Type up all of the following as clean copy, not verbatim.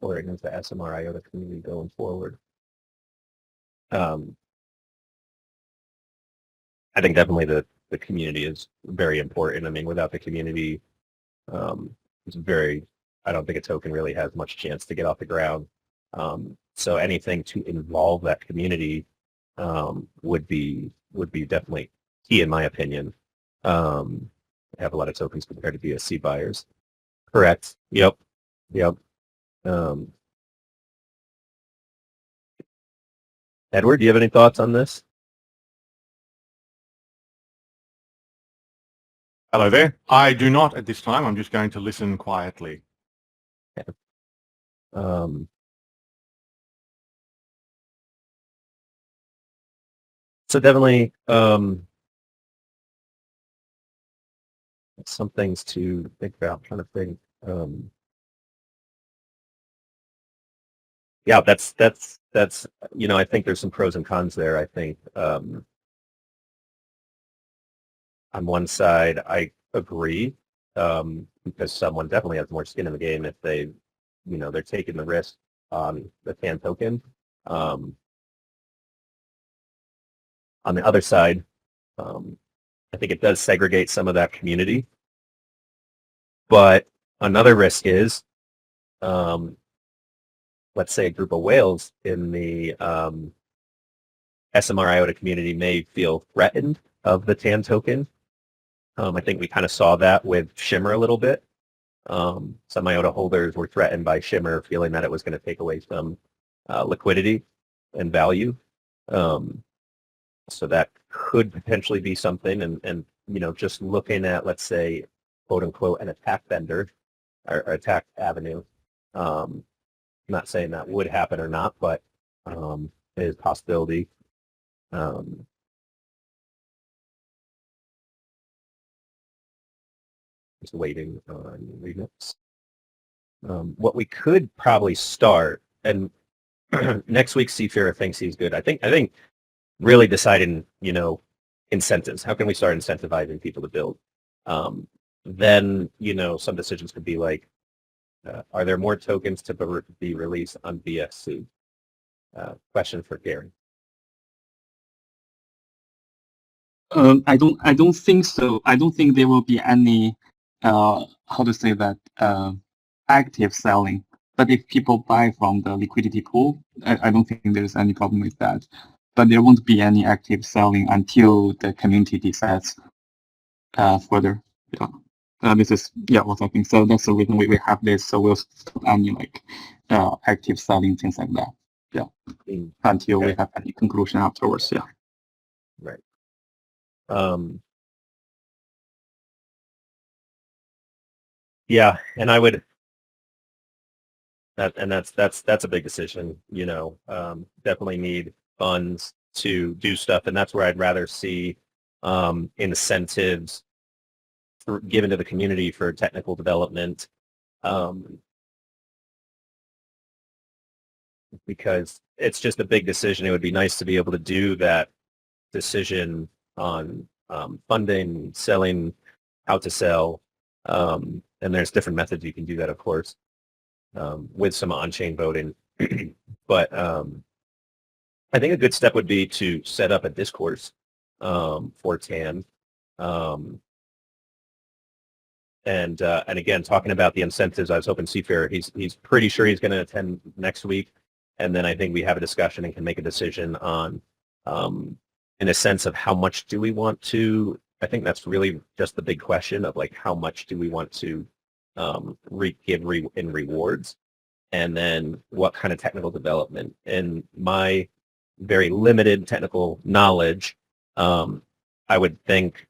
pouring into the SMR IOTA community going forward. I think definitely the community is very important. I mean, without the community, it's very, I don't think a token really has much chance to get off the ground. So anything to involve that community would be definitely key in my opinion. Have a lot of tokens compared to BSC buyers. Correct. Yep. Yep. Edward, do you have any thoughts on this? Hello there. I do not at this time. I'm just going to listen quietly. Yeah. So definitely some things to think about. I'm trying to think. Yeah, that's I think there's some pros and cons there. I think on one side I agree because someone definitely has more skin in the game if they they're taking the risk on the TAN token. On the other side, I think it does segregate some of that community. But another risk is, let's say a group of whales in the SMR IOTA community may feel threatened of the TAN token. I think we kind of saw that with Shimmer a little bit. Some IOTA holders were threatened by Shimmer, feeling that it was going to take away some liquidity and value. So that could potentially be something. And just looking at, let's say, quote unquote, an attack vendor or attack avenue. I'm not saying that would happen or not, but it is a possibility. Just waiting on remix. What we could probably start, and next week Seafarer thinks he's good. I think really deciding, incentives. How can we start incentivizing people to build? Then, some decisions could be like, are there more tokens to be released on BSC? Question for Gary. I don't think so. I don't think there will be any how to say that active selling. But if people buy from the liquidity pool, I don't think there's any problem with that. But there won't be any active selling until the community decides further. Yeah. This is what I think. So that's the reason we have this. So we'll stop any active selling, things like that. Yeah. Until we have any conclusion afterwards. Yeah. Right. Yeah, and I would that's a big decision, definitely need funds to do stuff, and that's where I'd rather see incentives given to the community for technical development, because it's just a big decision. It would be nice to be able to do that decision on funding, selling, how to sell, and there's different methods you can do that, of course, with some on-chain voting. But I think a good step would be to set up a discourse for TAN. And again, talking about the incentives, I was hoping Seafarer, he's pretty sure he's going to attend next week. And then I think we have a discussion and can make a decision on, in a sense of how much do we want to, I think that's really just the big question of like, how much do we want to give in rewards? And then what kind of technical development? And my very limited technical knowledge, I would think,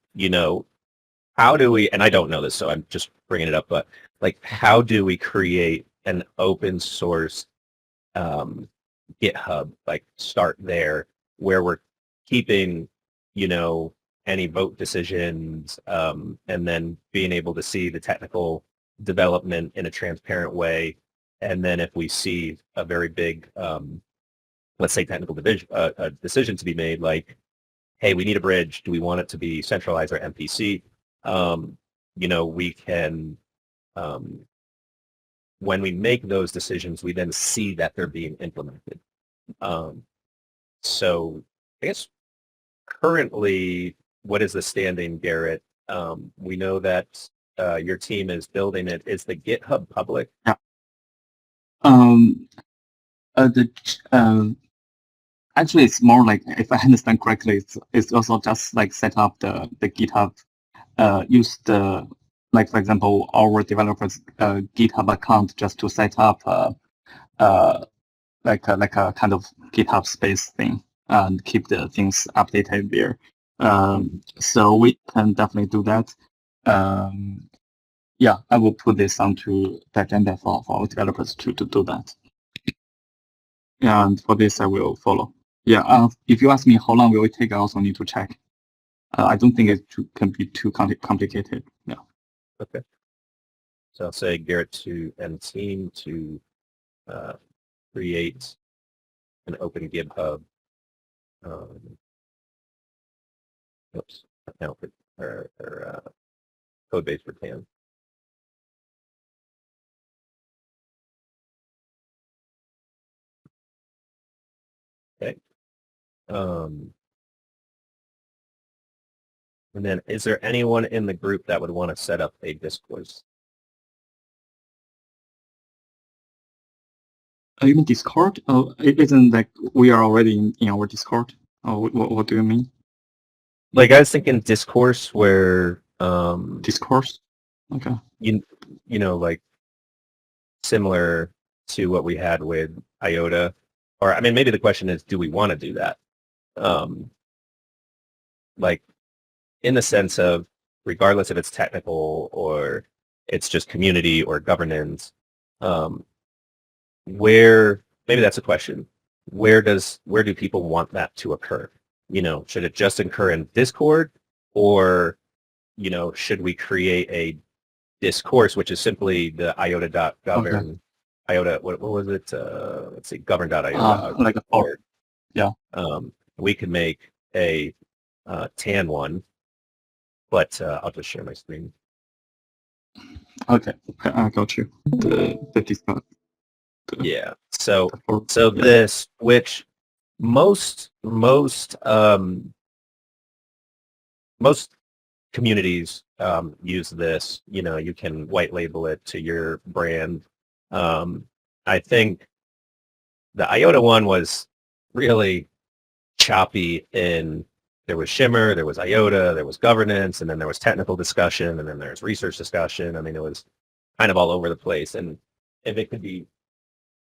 how do we, and I don't know this, so I'm just bringing it up, but like, how do we create an open source GitHub, like start there, where we're keeping, any vote decisions, and then being able to see the technical development in a transparent way. And then if we see a very big, let's say technical decision to be made, like, hey, we need a bridge. Do we want it to be centralized or MPC? We can when we make those decisions, we then see that they're being implemented. So I guess currently, what is the standing, Garrett? We know that your team is building it. Is the GitHub public? Yeah. Um, the Actually, it's more like, if I understand correctly, it's also just like set up the GitHub, use the, like, for example, our developers GitHub account just to set up like a kind of GitHub space thing and keep the things updated there. So we can definitely do that. Yeah, I will put this onto the agenda for our developers to do that. And for this, I will follow. Yeah, if you ask me how long will it take, I also need to check. I don't think can be too complicated. Yeah. Okay. So I'll say Garrett and team to create an open GitHub account or code base for TAN. Okay. And then is there anyone in the group that would want to set up a Discord? You mean Discord? Oh, isn't like we are already in our Discord? Oh, what do you mean? Like I was thinking discourse where Discourse? Okay. you know, like similar to what we had with IOTA, or I mean maybe the question is, do we want to do that? Like in the sense of regardless if it's technical or it's just community or governance, where maybe that's a question. Where do people want that to occur? You know, should it just occur in Discord, or you know, should we create a discourse which is simply the iota.govern? Okay. IOTA, what was it? Let's see, govern.iota. Like a fork. Yeah. We could make a TAN one, but I'll just share my screen. Okay, I got you. The Discord. Yeah. So Yeah. this, which most communities use this. You know, you can white label it to your brand. I think the IOTA one was really choppy in there was Shimmer, there was IOTA, there was governance, and then there was technical discussion, and then there's research discussion. I mean, it was kind of all over the place. And if it could be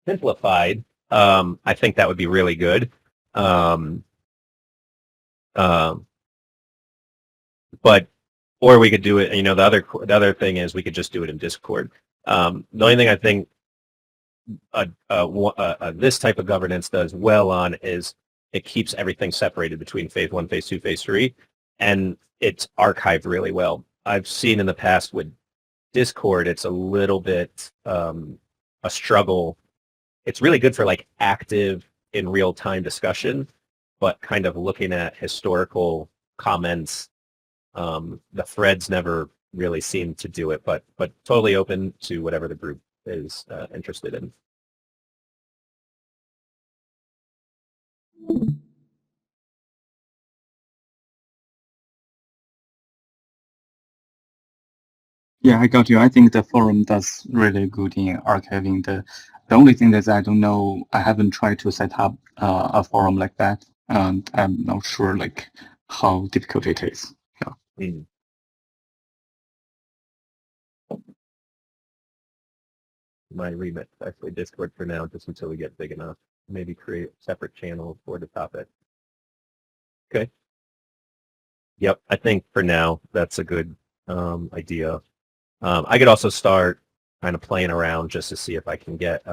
simplified, I think that would be really good. But or we could do it. You know, the other thing is we could just do it in Discord. The only thing I think this type of governance does well on is it keeps everything separated between phase 1, phase 2, phase 3, and it's archived really well. I've seen in the past with Discord, it's a little bit a struggle. It's really good for like active in real time discussion, but kind of looking at historical comments, the threads never really seem to do it, but totally open to whatever the group is interested in. Yeah, I got you. I think the forum does really good in archiving. The only thing is I don't know. I haven't tried to set up a forum like that, and I'm not sure like how difficult it is. Yeah. Mm. My remit actually Discord for now, just until we get big enough. Maybe create a separate channel for the topic. Okay. Yep, I think for now that's a good idea. I could also start kind of playing around just to see if I can get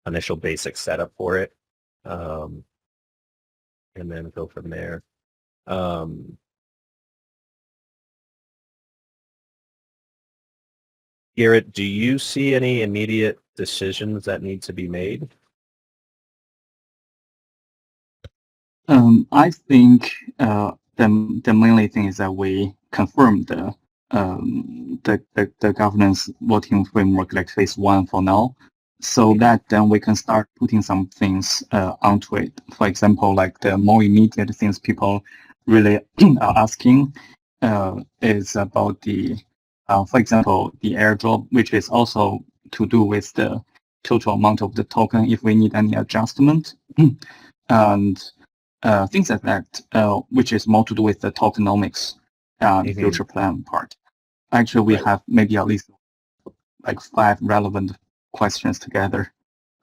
initial basic setup for it, and then go from there. Garrett, do you see any immediate decisions that need to be made? I think the mainly thing is that we confirm the the governance voting framework, like phase 1 for now, so that then we can start putting some things onto it. For example, like the more immediate things people really are asking is about the, for example, the airdrop, which is also to do with the total amount of the token if we need any adjustment, and things like that, which is more to do with the tokenomics and Mhm. future plan part. Actually, we Right. have maybe at least like 5 relevant questions together.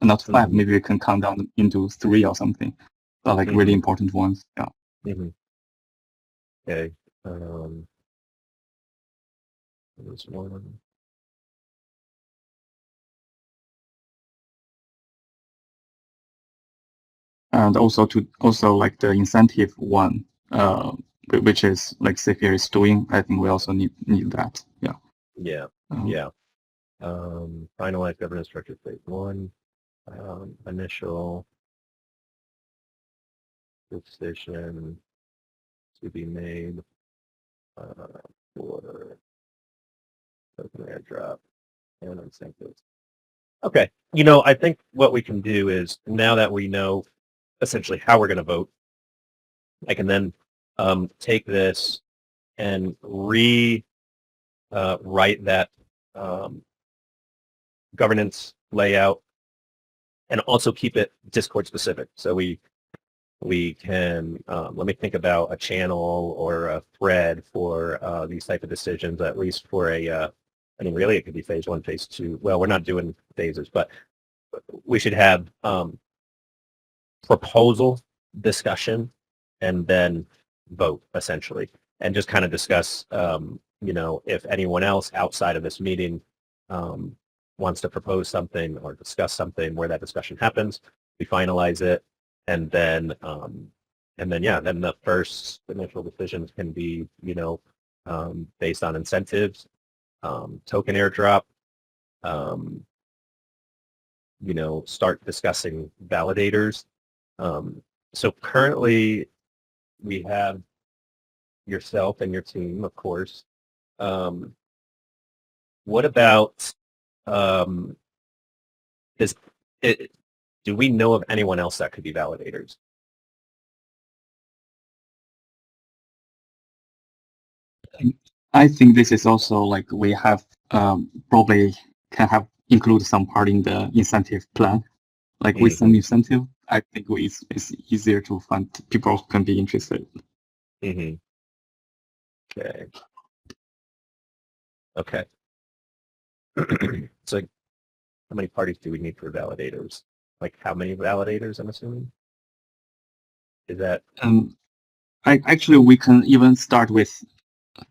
Not 5, Mhm. maybe we can count down into 3 or something, but like really Mhm. important ones. Yeah. Okay. There's one. And also like the incentive one, which is like Sapphire is doing. I think we also need that. Yeah. Yeah. Um, Yeah. Finalize governance structure phase 1. Initial decision to be made for token airdrop and incentives. Okay. I think what we can do is, now that we know essentially how we're going to vote, I can then take this and write that governance layout, and also keep it Discord specific. So we can, let me think about a channel or a thread for these type of decisions, at least for I mean, really, it could be phase 1, phase 2. Well, we're not doing phases, but we should have proposal, discussion, and then vote, essentially, and just kind of discuss, if anyone else outside of this meeting wants to propose something or discuss something, where that discussion happens, we finalize it, and then yeah, then the first initial decisions can be, based on incentives, token airdrop, um, start discussing validators. So currently we have yourself and your team, of course. Um, what about, um, does it, do we know of anyone else that could be validators? I think this is also like we have probably can have include some part in the incentive plan. Like with some incentive, I think it's easier to find people who can be interested. Mm-hmm. Okay. Okay. So how many parties do we need for validators? Like how many validators, I'm assuming? Is that, Actually, we can even start with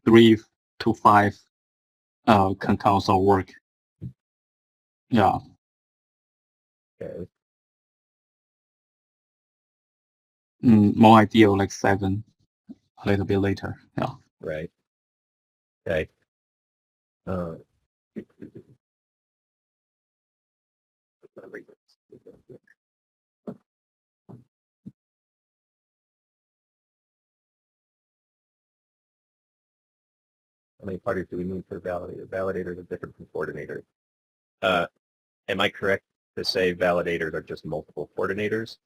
3 to 5 can also work. Yeah. okay? More ideal like 7 a little bit later. Yeah. Right. Okay. Uh, how many parties do we need for validator? Validators are different from coordinators. Am I correct to say validators are just multiple coordinators?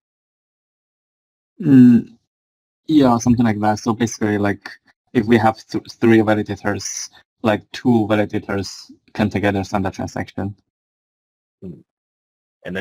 Yeah, something like that. So basically, like if we have 3 validators, like 2 validators can together send a transaction. And